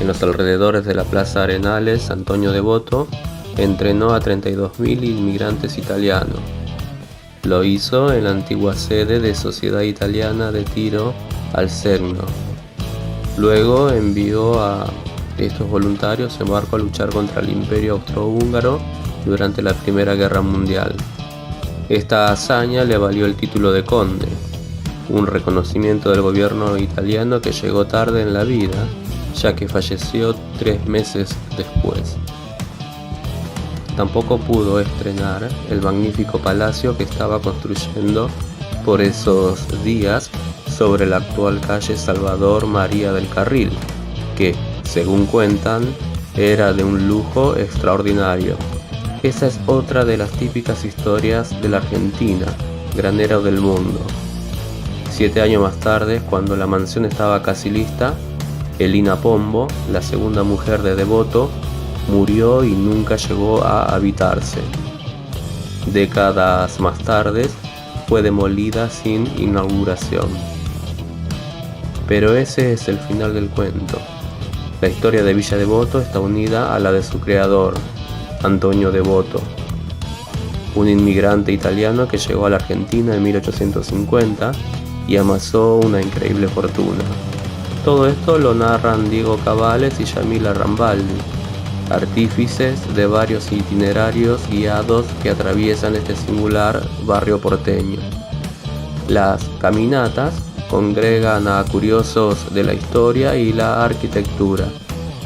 los alrededores de la Plaza Arenales, Antonio Devoto entrenó a 32.000 inmigrantes italianos. Lo hizo en la antigua sede de Sociedad Italiana de Tiro al Segno. Luego envió a estos voluntarios en barco a luchar contra el Imperio Austrohúngaro durante la Primera Guerra Mundial. Esta hazaña le valió el título de conde, un reconocimiento del gobierno italiano que llegó tarde en la vida, ya que falleció 3 meses después. Tampoco pudo estrenar el magnífico palacio que estaba construyendo por esos días sobre la actual calle Salvador María del Carril, que, según cuentan, era de un lujo extraordinario. Esa es otra de las típicas historias de la Argentina, granero del mundo. 7 años más tarde, cuando la mansión estaba casi lista, Elina Pombo, la segunda mujer de Devoto, murió y nunca llegó a habitarse. Décadas más tarde, fue demolida sin inauguración. Pero ese es el final del cuento. La historia de Villa Devoto está unida a la de su creador, Antonio Devoto, un inmigrante italiano que llegó a la Argentina en 1850 y amasó una increíble fortuna. Todo esto lo narran Diego Cabales y Yamila Rambaldi, artífices de varios itinerarios guiados que atraviesan este singular barrio porteño. Las caminatas congregan a curiosos de la historia y la arquitectura,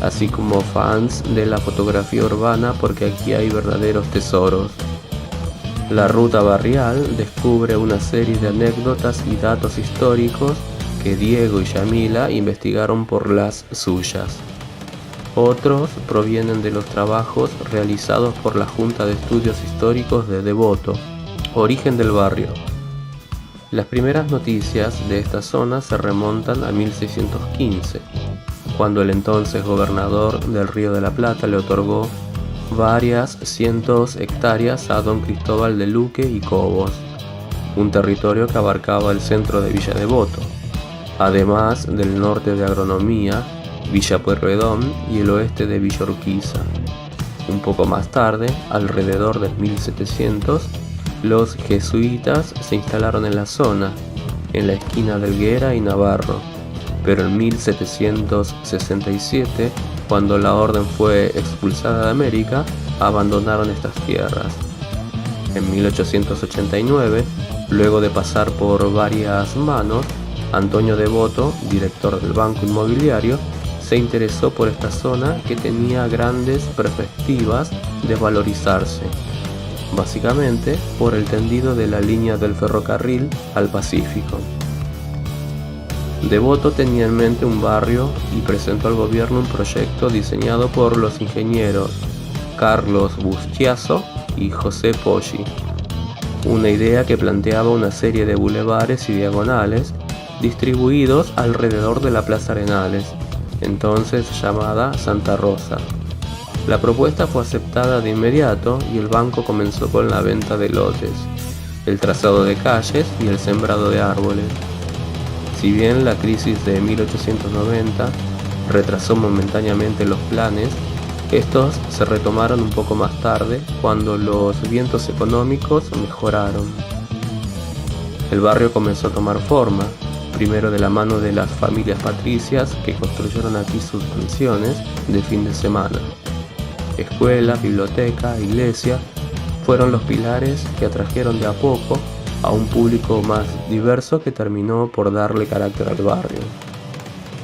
así como fans de la fotografía urbana, porque aquí hay verdaderos tesoros. La ruta barrial descubre una serie de anécdotas y datos históricos que Diego y Yamila investigaron por las suyas. Otros provienen de los trabajos realizados por la Junta de Estudios Históricos de Devoto, origen del barrio. Las primeras noticias de esta zona se remontan a 1615, cuando el entonces gobernador del Río de la Plata le otorgó varias cientos hectáreas a don Cristóbal de Luque y Cobos, un territorio que abarcaba el centro de Villa Devoto, además del norte de Agronomía, Villa Pueyrredón y el oeste de Villa Urquiza. Un poco más tarde, alrededor del 1700, los jesuitas se instalaron en la zona, en la esquina de Helguera y Navarro, pero en 1767, cuando la orden fue expulsada de América, abandonaron estas tierras. En 1889, luego de pasar por varias manos, Antonio Devoto, director del Banco Inmobiliario, se interesó por esta zona que tenía grandes perspectivas de valorizarse, básicamente por el tendido de la línea del ferrocarril al Pacífico. Devoto tenía en mente un barrio y presentó al gobierno un proyecto diseñado por los ingenieros Carlos Bustiazo y José Poggi, una idea que planteaba una serie de bulevares y diagonales distribuidos alrededor de la Plaza Arenales, entonces llamada Santa Rosa. La propuesta fue aceptada de inmediato y el banco comenzó con la venta de lotes, el trazado de calles y el sembrado de árboles. Si bien la crisis de 1890 retrasó momentáneamente los planes, estos se retomaron un poco más tarde cuando los vientos económicos mejoraron. El barrio comenzó a tomar forma, primero de la mano de las familias patricias que construyeron aquí sus mansiones de fin de semana. Escuela, biblioteca, iglesia fueron los pilares que atrajeron de a poco a un público más diverso que terminó por darle carácter al barrio.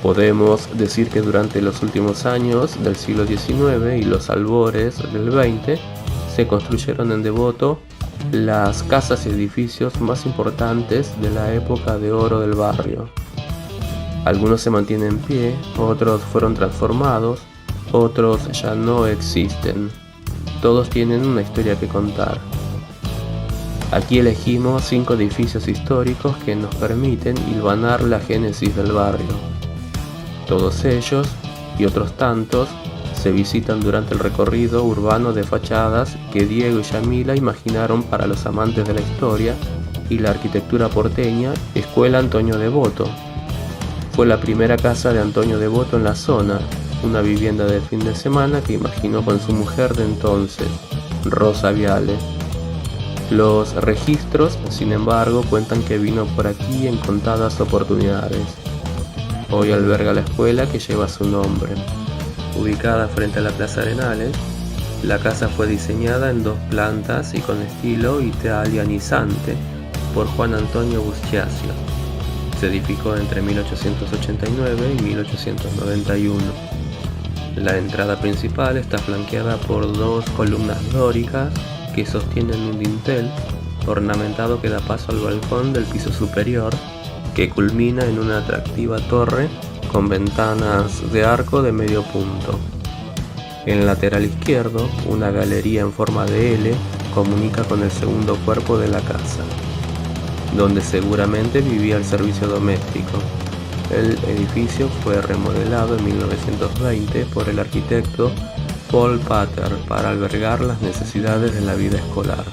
Podemos decir que durante los últimos años del siglo XIX y los albores del XX se construyeron en Devoto las casas y edificios más importantes de la época de oro del barrio. Algunos se mantienen en pie, otros fueron transformados, otros ya no existen. Todos tienen una historia que contar. Aquí elegimos 5 edificios históricos que nos permiten hilvanar la génesis del barrio. Todos ellos, y otros tantos, se visitan durante el recorrido urbano de fachadas que Diego y Yamila imaginaron para los amantes de la historia y la arquitectura porteña. Escuela Antonio Devoto. Fue la primera casa de Antonio Devoto en la zona una vivienda de fin de semana que imaginó con su mujer de entonces, Rosa Viale. Los registros, sin embargo, cuentan que vino por aquí en contadas oportunidades. Hoy alberga la escuela que lleva su nombre. Ubicada frente a la Plaza Arenales, la casa fue diseñada en 2 plantas y con estilo italianizante por Juan Antonio Buschiasio. Se edificó entre 1889 y 1891. La entrada principal está flanqueada por 2 columnas dóricas que sostienen un dintel ornamentado que da paso al balcón del piso superior, que culmina en una atractiva torre con ventanas de arco de medio punto. En el lateral izquierdo, una galería en forma de L comunica con el segundo cuerpo de la casa, donde seguramente vivía el servicio doméstico. El edificio fue remodelado en 1920 por el arquitecto Paul Pater para albergar las necesidades de la vida escolar,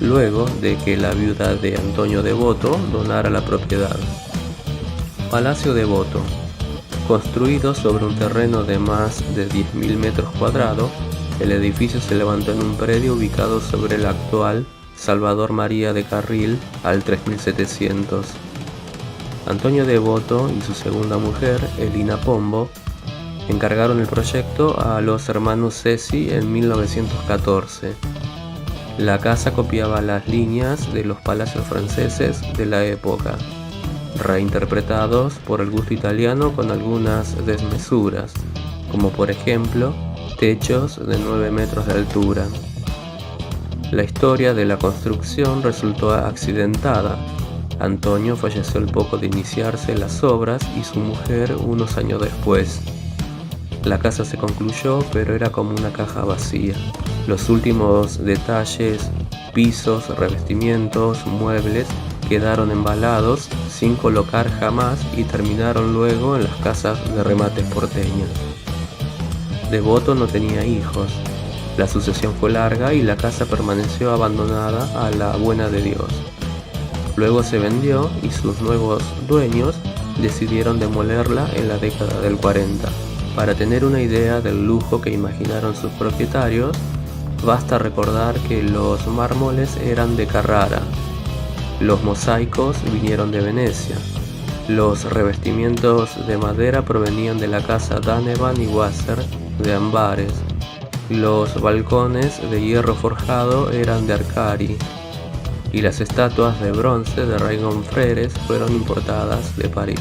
luego de que la viuda de Antonio Devoto donara la propiedad. Palacio Devoto. Construido sobre un terreno de más de 10.000 metros cuadrados, el edificio se levantó en un predio ubicado sobre el actual Salvador María de Carril al 3700. Antonio Devoto y su segunda mujer, Elina Pombo, encargaron el proyecto a los hermanos Cesi en 1914. La casa copiaba las líneas de los palacios franceses de la época, reinterpretados por el gusto italiano con algunas desmesuras, como por ejemplo techos de 9 metros de altura. La historia de la construcción resultó accidentada. Antonio falleció al poco de iniciarse las obras y su mujer unos años después. La casa se concluyó, pero era como una caja vacía. Los últimos detalles, pisos, revestimientos, muebles, quedaron embalados sin colocar jamás y terminaron luego en las casas de remates porteñas. Devoto no tenía hijos. La sucesión fue larga y la casa permaneció abandonada a la buena de Dios. Luego se vendió y sus nuevos dueños decidieron demolerla en la década del 40. Para tener una idea del lujo que imaginaron sus propietarios, basta recordar que los mármoles eran de Carrara, los mosaicos vinieron de Venecia, los revestimientos de madera provenían de la casa Daneban y Wasser de Ambares, los balcones de hierro forjado eran de Arcari, y las estatuas de bronce de Raymond Freres fueron importadas de París.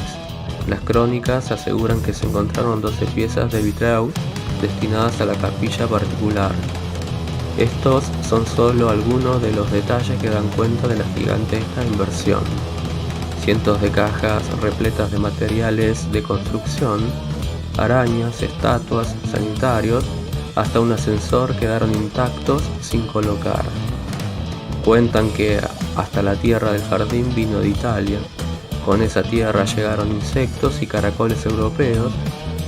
Las crónicas aseguran que se encontraron 12 piezas de vitraux destinadas a la capilla particular. Estos son solo algunos de los detalles que dan cuenta de la gigantesca inversión. Cientos de cajas repletas de materiales de construcción, arañas, estatuas, sanitarios, hasta un ascensor quedaron intactos sin colocar. Cuentan que hasta la tierra del jardín vino de Italia. Con esa tierra llegaron insectos y caracoles europeos.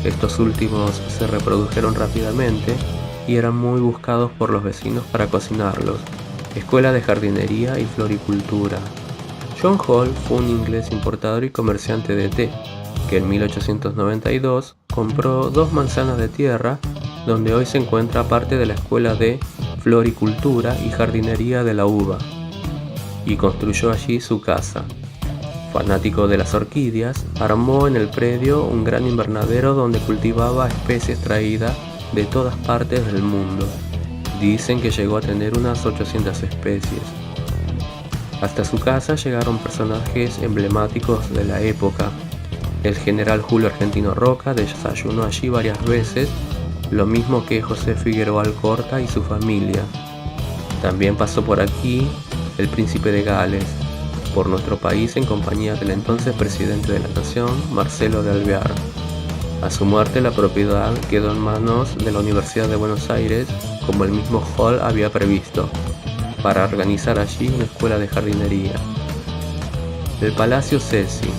Estos últimos se reprodujeron rápidamente y eran muy buscados por los vecinos para cocinarlos. Escuela de jardinería y floricultura. John Hall fue un inglés importador y comerciante de té, que en 1892 compró 2 manzanas de tierra donde hoy se encuentra parte de la Escuela de Floricultura y Jardinería de la Uva, y construyó allí su casa. Fanático de las orquídeas, armó en el predio un gran invernadero donde cultivaba especies traídas de todas partes del mundo. Dicen que llegó a tener unas 800 especies. Hasta su casa llegaron personajes emblemáticos de la época. El general Julio Argentino Roca desayunó allí varias veces, lo mismo que José Figueroa Alcorta y su familia. También pasó por aquí el príncipe de Gales, por nuestro país en compañía del entonces presidente de la Nación, Marcelo de Alvear. A su muerte la propiedad quedó en manos de la Universidad de Buenos Aires, como el mismo Hall había previsto, para organizar allí una escuela de jardinería. El Palacio Cesi.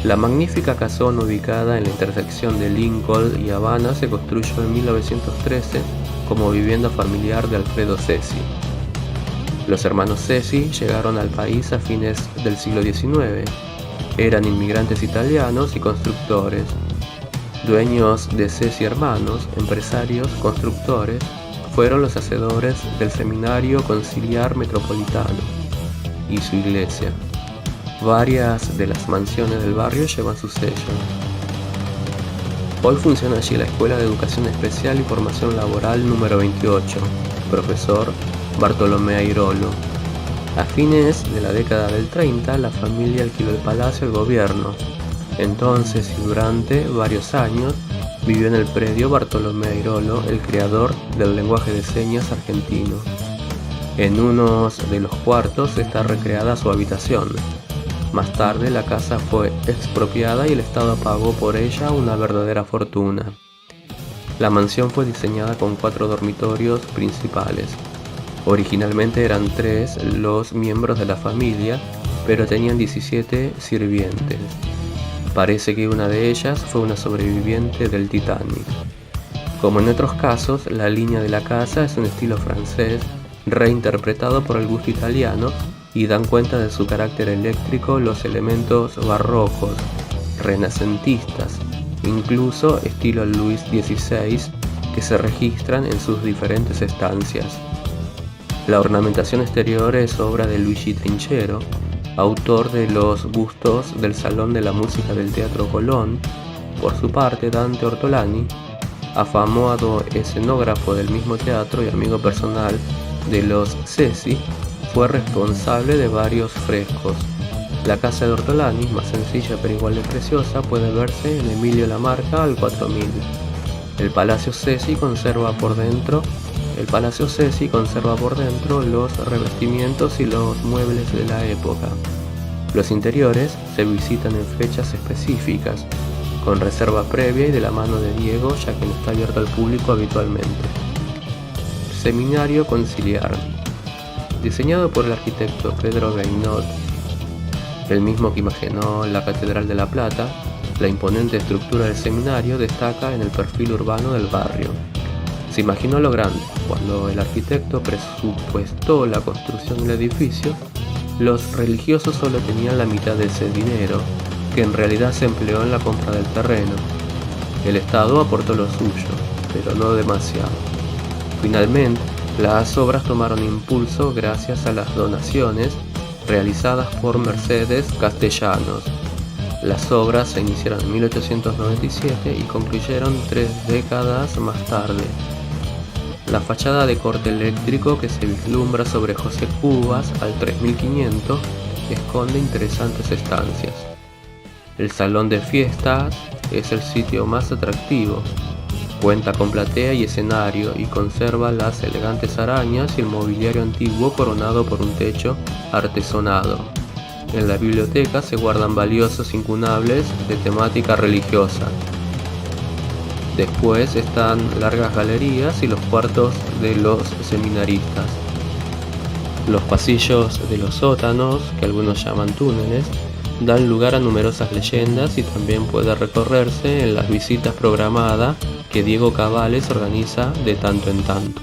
La magnífica casona ubicada en la intersección de Lincoln y Habana se construyó en 1913 como vivienda familiar de Alfredo Cesi. Los hermanos Cesi llegaron al país a fines del siglo XIX. Eran inmigrantes italianos y constructores. Dueños de Ceci Hermanos, empresarios, constructores, fueron los hacedores del Seminario Conciliar Metropolitano y su iglesia. Varias de las mansiones del barrio llevan su sello. Hoy funciona allí la Escuela de Educación Especial y Formación Laboral número 28, profesor Bartolomé Airolo. A fines de la década del 30, la familia alquiló el palacio al gobierno. Entonces y durante varios años vivió en el predio Bartolomé Airolo, el creador del lenguaje de señas argentino. En uno de los cuartos está recreada su habitación. Más tarde la casa fue expropiada y el Estado pagó por ella una verdadera fortuna. La mansión fue diseñada con 4 dormitorios principales. Originalmente eran 3 los miembros de la familia, pero tenían 17 sirvientes. Parece que una de ellas fue una sobreviviente del Titanic. Como en otros casos, la línea de la casa es un estilo francés, reinterpretado por el gusto italiano, y dan cuenta de su carácter eléctrico los elementos barrocos, renacentistas, incluso estilo Luis XVI, que se registran en sus diferentes estancias. La ornamentación exterior es obra de Luigi Trinchero, autor de los bustos del Salón de la Música del Teatro Colón. Por su parte, Dante Ortolani, afamado escenógrafo del mismo teatro y amigo personal de los Ceci, fue responsable de varios frescos. La casa de Ortolani, más sencilla pero igual de preciosa, puede verse en Emilio Lamarca al 4000. El Palacio Ceci conserva por dentro los revestimientos y los muebles de la época. Los interiores se visitan en fechas específicas, con reserva previa y de la mano de Diego, ya que no está abierto al público habitualmente. Seminario Conciliar. Diseñado por el arquitecto Pedro Gainot, el mismo que imaginó la Catedral de La Plata, la imponente estructura del seminario destaca en el perfil urbano del barrio. Se imaginó lo grande. Cuando el arquitecto presupuestó la construcción del edificio, los religiosos solo tenían la mitad de ese dinero, que en realidad se empleó en la compra del terreno. El Estado aportó lo suyo, pero no demasiado. Finalmente, las obras tomaron impulso gracias a las donaciones realizadas por Mercedes Castellanos. Las obras se iniciaron en 1897 y concluyeron 3 décadas más tarde. La fachada de corte eléctrico que se vislumbra sobre José Cubas al 3500 esconde interesantes estancias. El salón de fiestas es el sitio más atractivo. Cuenta con platea y escenario y conserva las elegantes arañas y el mobiliario antiguo coronado por un techo artesonado. En la biblioteca se guardan valiosos incunables de temática religiosa. Después están largas galerías y los cuartos de los seminaristas. Los pasillos de los sótanos, que algunos llaman túneles, dan lugar a numerosas leyendas y también puede recorrerse en las visitas programadas que Diego Cabales organiza de tanto en tanto.